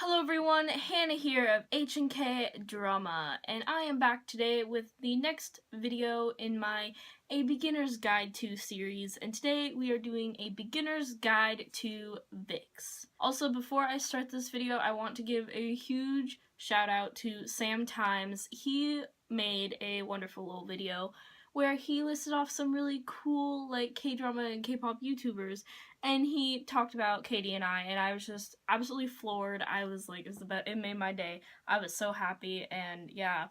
Hello everyone, Hannah here of h&kdrama, and I am back today with the next video in my A Beginner's Guide to series, and today we are doing a beginner's guide to VIXX. Also, before I start this video, I want to give a huge shout out to Sam Times. He made a wonderful little video where he listed off some really cool K-drama and K-pop YouTubers, and he talked about Katie and I was just absolutely floored. I was like, it made my day. I was so happy, and yeah,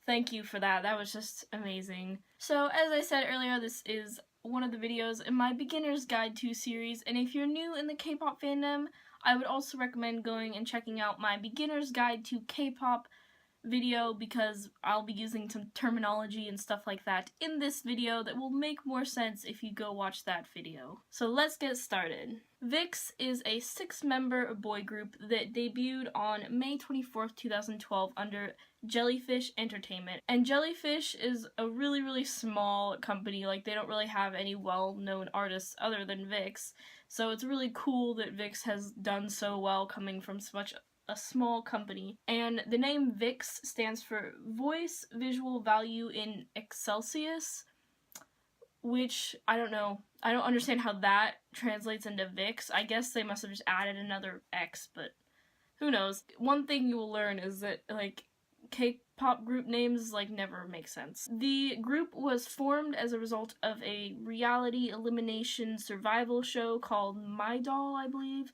thank you for that. That was just amazing. So, as I said earlier, this is one of the videos in my Beginner's Guide to series, and if you're new in the K-pop fandom, I would also recommend going and checking out my Beginner's Guide to K-pop video, because I'll be using some terminology and stuff like that in this video that will make more sense if you go watch that video. So let's get started. VIXX is a 6-member boy group that debuted on May 24th, 2012 under Jellyfish Entertainment. And Jellyfish is a really small company. Like, they don't really have any well-known artists other than VIXX. So it's really cool that VIXX has done so well coming from such a small company. And the name VIXX stands for Voice Visual Value in Excelsis, which I don't know. I don't understand how that translates into VIXX. I guess they must have just added another X, but who knows. One thing you will learn is that, like, K-pop group names, like, never make sense. The group was formed as a result of a reality elimination survival show called My Doll, I believe.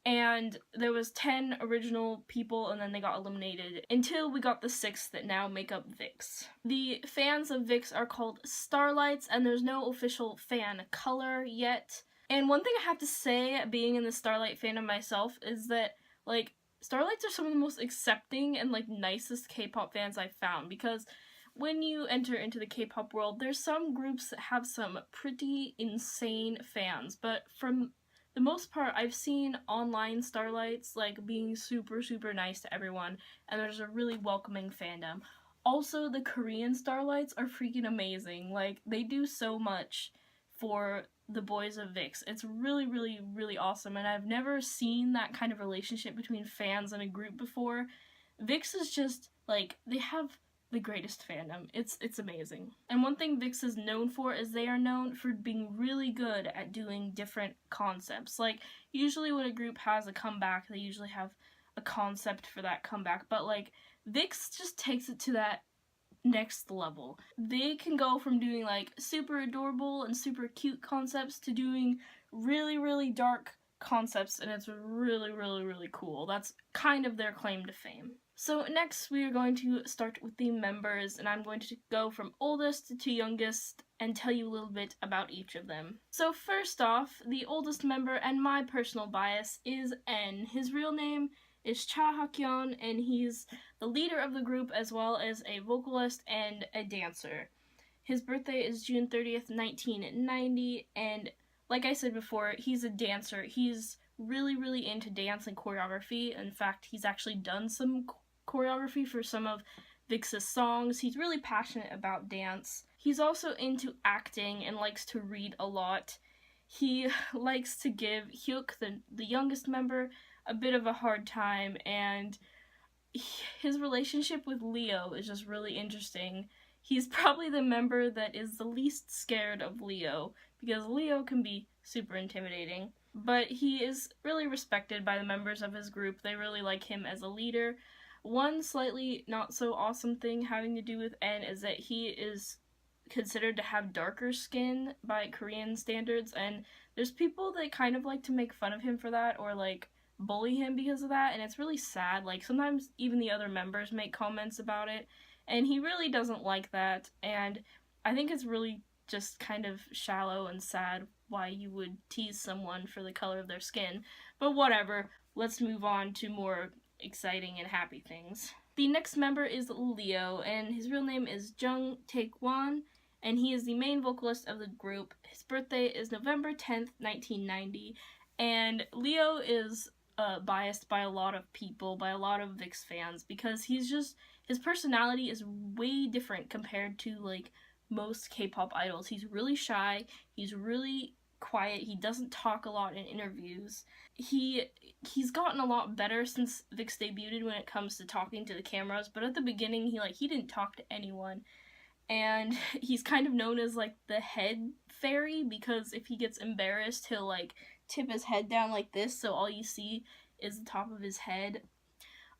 And there was 10 original people, and then they got eliminated until we got the 6 that now make up VIXX. The fans of VIXX are called Starlights, and there's no official fan color yet. And one thing I have to say, being in the Starlight fandom myself, is that, like, Starlights are some of the most accepting and, like, nicest K-pop fans I've found, because when you enter into the K-pop world, there's some groups that have some pretty insane fans, but from the most part, I've seen online Starlights, like, being super nice to everyone, and there's a really welcoming fandom. Also, the Korean Starlights are freaking amazing. Like, they do so much for the boys of VIXX. It's really awesome, and I've never seen that kind of relationship between fans and a group before. VIXX is just, like, they have the greatest fandom. It's amazing. And one thing VIXX is known for is they are known for being really good at doing different concepts. Like, usually when a group has a comeback, they usually have a concept for that comeback, but, like, VIXX just takes it to that next level. They can go from doing, like, super adorable and super cute concepts to doing really dark concepts, and it's really cool. That's kind of their claim to fame. So next we are going to start with the members, and I'm going to go from oldest to youngest and tell you a little bit about each of them. So first off, the oldest member, and my personal bias, is N. His real name is Cha Ha-kyun, and he's the leader of the group as well as a vocalist and a dancer. His birthday is June 30th, 1990, and like I said before, he's a dancer. He's really into dance and choreography. In fact, he's actually done some choreography for some of VIXX's songs. He's really passionate about dance. He's also into acting and likes to read a lot. He likes to give Hyuk, the youngest member, a bit of a hard time, and his relationship with Leo is just really interesting. He's probably the member that is the least scared of Leo, because Leo can be super intimidating. But he is really respected by the members of his group. They really like him as a leader. One slightly not so awesome thing having to do with N is that he is considered to have darker skin by Korean standards, and there's people that kind of like to make fun of him for that, or like bully him because of that, and it's really sad. Like, sometimes even the other members make comments about it, and he really doesn't like that, and I think it's really just kind of shallow and sad why you would tease someone for the color of their skin. But whatever, let's move on to more exciting and happy things. The next member is Leo, and his real name is Jung Taekwon, and he is the main vocalist of the group. His birthday is November 10th, 1990, and Leo is biased by a lot of people, by a lot of VIXX fans, because his personality is way different compared to, like, most K-pop idols. He's really shy, he's really quiet. He doesn't talk a lot in interviews. He's gotten a lot better since VIXX debuted when it comes to talking to the cameras, but at the beginning he didn't talk to anyone. And he's kind of known as like the head fairy, because if he gets embarrassed, he'll like tip his head down like this, so all you see is the top of his head.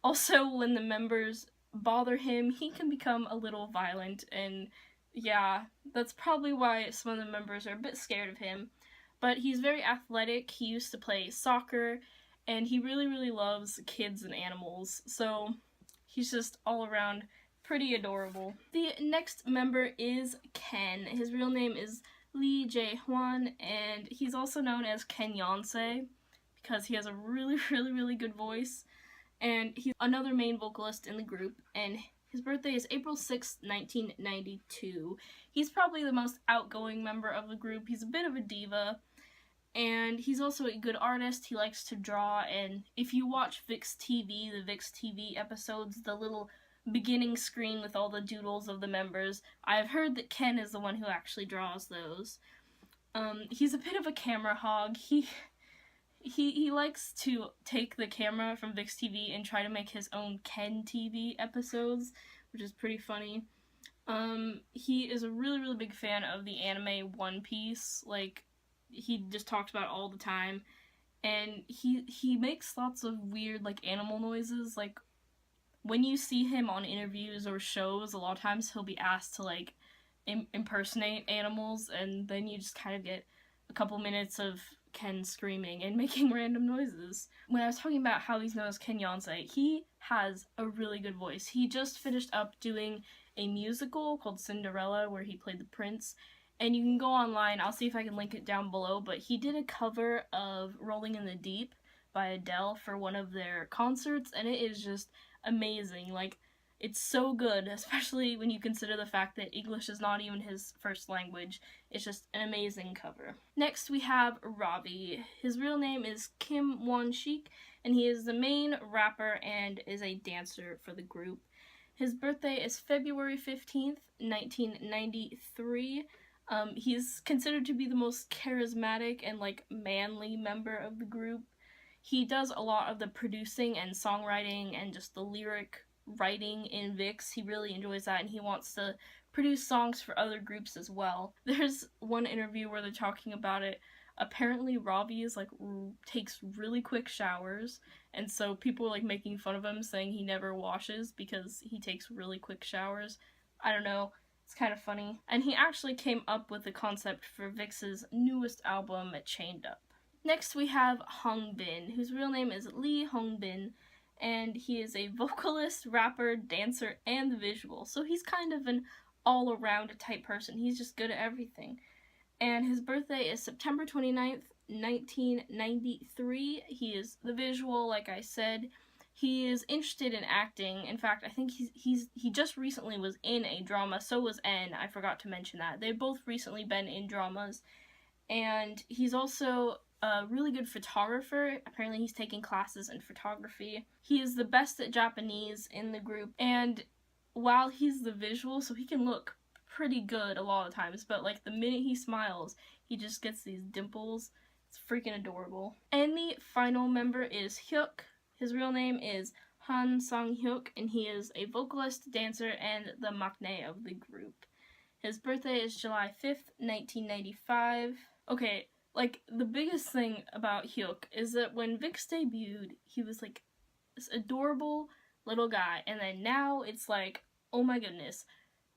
Also, when the members bother him, he can become a little violent, and yeah, that's probably why some of the members are a bit scared of him. But he's very athletic. He used to play soccer, and he really, really loves kids and animals, so he's just all around pretty adorable. The next member is Ken. His real name is Lee Jae-hwan, and he's also known as Ken Yonsei because he has a really, really, really good voice. And he's another main vocalist in the group, and his birthday is April 6th, 1992. He's probably the most outgoing member of the group. He's a bit of a diva, and he's also a good artist. He likes to draw, and if you watch VIXX TV, the VIXX TV episodes, the little beginning screen with all the doodles of the members, I've heard that Ken is the one who actually draws those. He's a bit of a camera hog. He likes to take the camera from VIXX TV and try to make his own Ken TV episodes, which is pretty funny. He is a really, really big fan of the anime One Piece. Like, he just talks about it all the time. And he makes lots of weird, like, animal noises. Like, when you see him on interviews or shows, a lot of times he'll be asked to, like, impersonate animals, and then you just kind of get a couple minutes of Ken screaming and making random noises. When I was talking about how he's known as Ken Yonsei, he has a really good voice. He just finished up doing a musical called Cinderella where he played the prince, and you can go online, I'll see if I can link it down below, but he did a cover of Rolling in the Deep by Adele for one of their concerts, and it is just amazing. Like, it's so good, especially when you consider the fact that English is not even his first language. It's just an amazing cover. Next we have Ravi. His real name is Kim Won-shik, and he is the main rapper and is a dancer for the group. His birthday is February 15th, 1993. He's considered to be the most charismatic and like manly member of the group. He does a lot of the producing and songwriting and just the lyric writing in VIXX. He really enjoys that, and he wants to produce songs for other groups as well. There's one interview where they're talking about it. Apparently Ravi is like takes really quick showers, and so people are like making fun of him, saying he never washes because he takes really quick showers. I don't know, it's kind of funny. And he actually came up with the concept for VIXX's newest album, Chained Up. Next we have Hongbin, whose real name is Lee Hongbin, and he is a vocalist, rapper, dancer, and visual. So he's kind of an all-around type person. He's just good at everything. And his birthday is September 29th, 1993. He is the visual, like I said. He is interested in acting. In fact, I think he just recently was in a drama. So was N. I forgot to mention that. They've both recently been in dramas. And he's also a really good photographer. Apparently he's taking classes in photography. He is the best at Japanese in the group, and while he's the visual, so he can look pretty good a lot of times, but like the minute he smiles, he just gets these dimples. It's freaking adorable. And the final member is Hyuk. His real name is Han Sang-hyuk, and he is a vocalist, dancer, and the maknae of the group. His birthday is July 5th, 1995. Okay, like, the biggest thing about Hyuk is that when VIXX debuted, he was, like, this adorable little guy, and then now it's like, oh my goodness,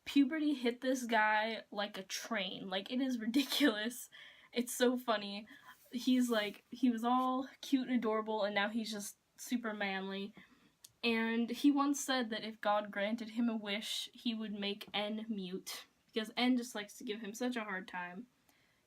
puberty hit this guy like a train. Like, it is ridiculous. It's so funny. He's, like, he was all cute and adorable, and now he's just super manly. And he once said that if God granted him a wish, he would make N mute, because N just likes to give him such a hard time.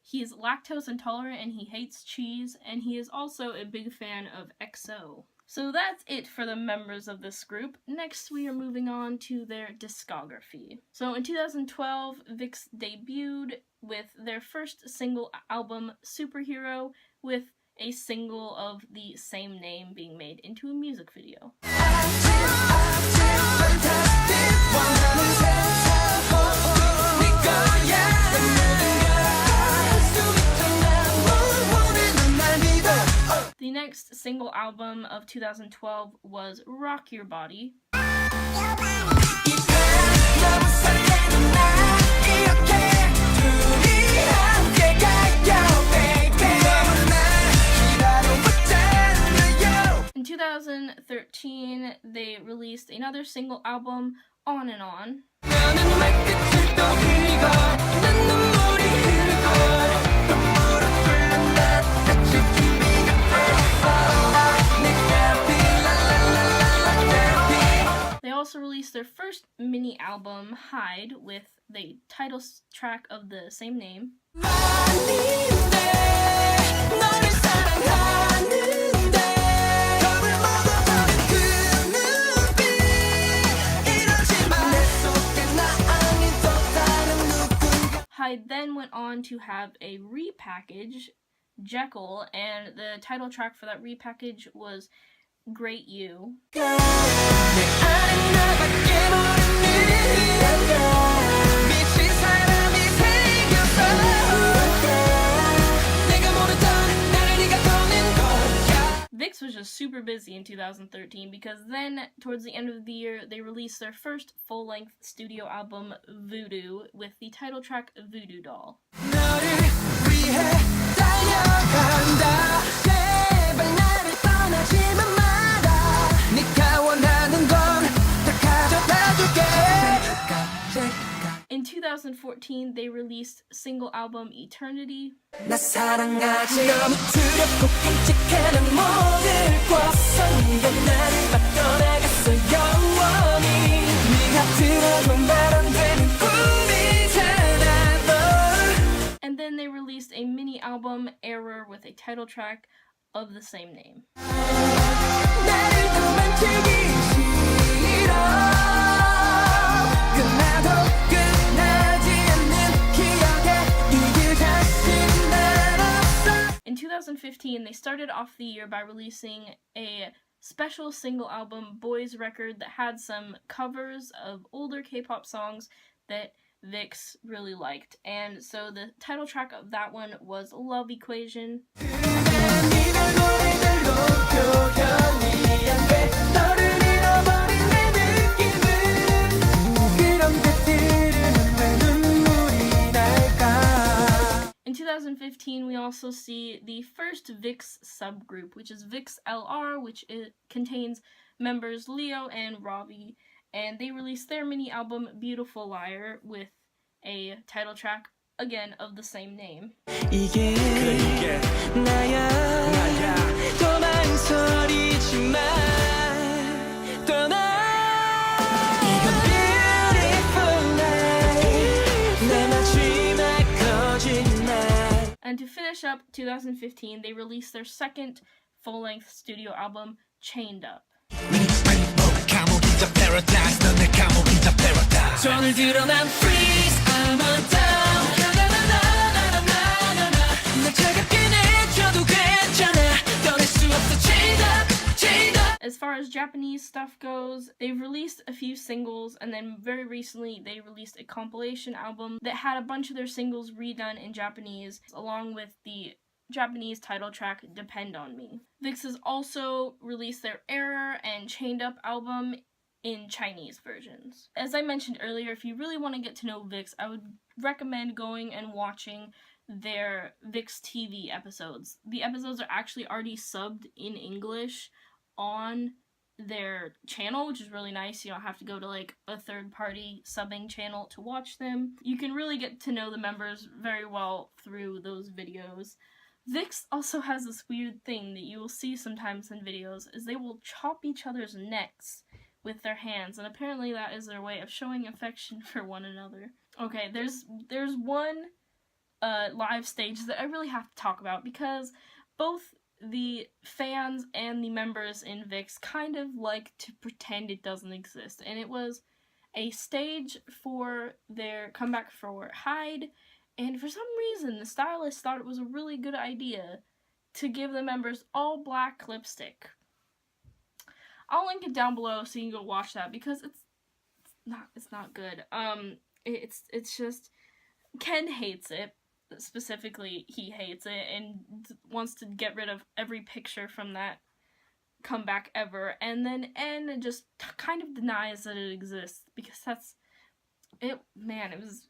He is lactose intolerant and he hates cheese, and he is also a big fan of EXO. So that's it for the members of this group. Next, we are moving on to their discography. So in 2012, VIXX debuted with their first single album, Superhero, with a single of the same name being made into a music video. The next single album of 2012 was Rock Your Body. In 2013, they released another single album, On and On. They also released their first mini album, Hide, with the title track of the same name. Hyde then went on to have a repackage, Jekyll, and the title track for that repackage was Great You. VIXX was just super busy in 2013 because then, towards the end of the year, they released their first full-length studio album, Voodoo, with the title track Voodoo Doll. In 2014, they released single album Eternity. And then they released a mini album, Error, with a title track of the same name. In 2015, they started off the year by releasing a special single album, Boys Record, that had some covers of older K-pop songs that VIXX really liked. And so the title track of that one was Love Equation. In 2015, we also see the first VIXX subgroup, which is VIXX LR, which contains members Leo and Ravi, and they released their mini album Beautiful Liar with a title track, again, of the same name. And to finish up 2015, they released their second full-length studio album, Chained Up. As far as Japanese stuff goes, they've released a few singles, and then very recently they released a compilation album that had a bunch of their singles redone in Japanese, along with the Japanese title track, Depend on Me. VIXX has also released their Error and Chained Up album in Chinese versions. As I mentioned earlier, if you really want to get to know VIXX, I would recommend going and watching their VIXX TV episodes. The episodes are actually already subbed in English on their channel, which is really nice. You don't have to go to like a third-party subbing channel to watch them. You can really get to know the members very well through those videos. VIXX also has this weird thing that you will see sometimes in videos, is they will chop each other's necks with their hands, and apparently that is their way of showing affection for one another. Okay, there's one live stage that I really have to talk about, because both the fans and the members in VIXX kind of like to pretend it doesn't exist, and it was a stage for their comeback for Hyde, and for some reason the stylist thought it was a really good idea to give the members all black lipstick. I'll link it down below so you can go watch that, because it's not good. It's just, Ken hates it, specifically, he hates it and wants to get rid of every picture from that comeback ever. And then N just kind of denies that it exists, because that's it. Man, it was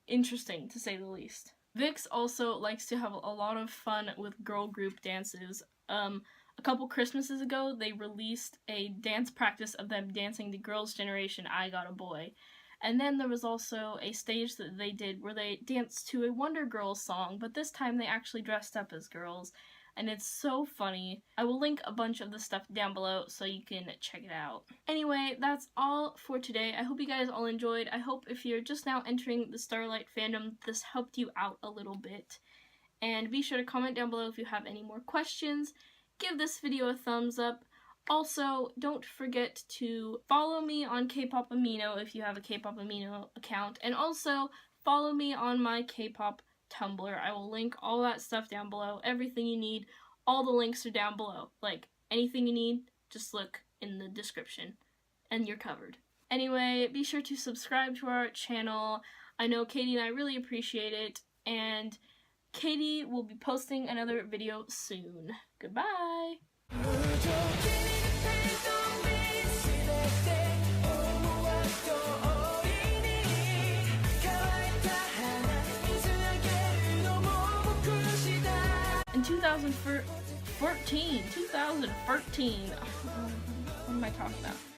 interesting to say the least. VIXX also likes to have a lot of fun with girl group dances. A couple Christmases ago, they released a dance practice of them dancing the Girls' Generation I Got a Boy. And then there was also a stage that they did where they danced to a Wonder Girls song, but this time they actually dressed up as girls, and it's so funny. I will link a bunch of the stuff down below so you can check it out. Anyway, that's all for today. I hope you guys all enjoyed. I hope if you're just now entering the Starlight fandom, this helped you out a little bit. And be sure to comment down below if you have any more questions. Give this video a thumbs up. Also, don't forget to follow me on K-Pop Amino if you have a K-Pop Amino account, and also follow me on my K-Pop Tumblr. I will link all that stuff down below, everything you need. All the links are down below. Like, anything you need, just look in the description, and you're covered. Anyway, be sure to subscribe to our channel. I know Katie and I really appreciate it, and Katie will be posting another video soon. Goodbye! In 2013, what am I talking about?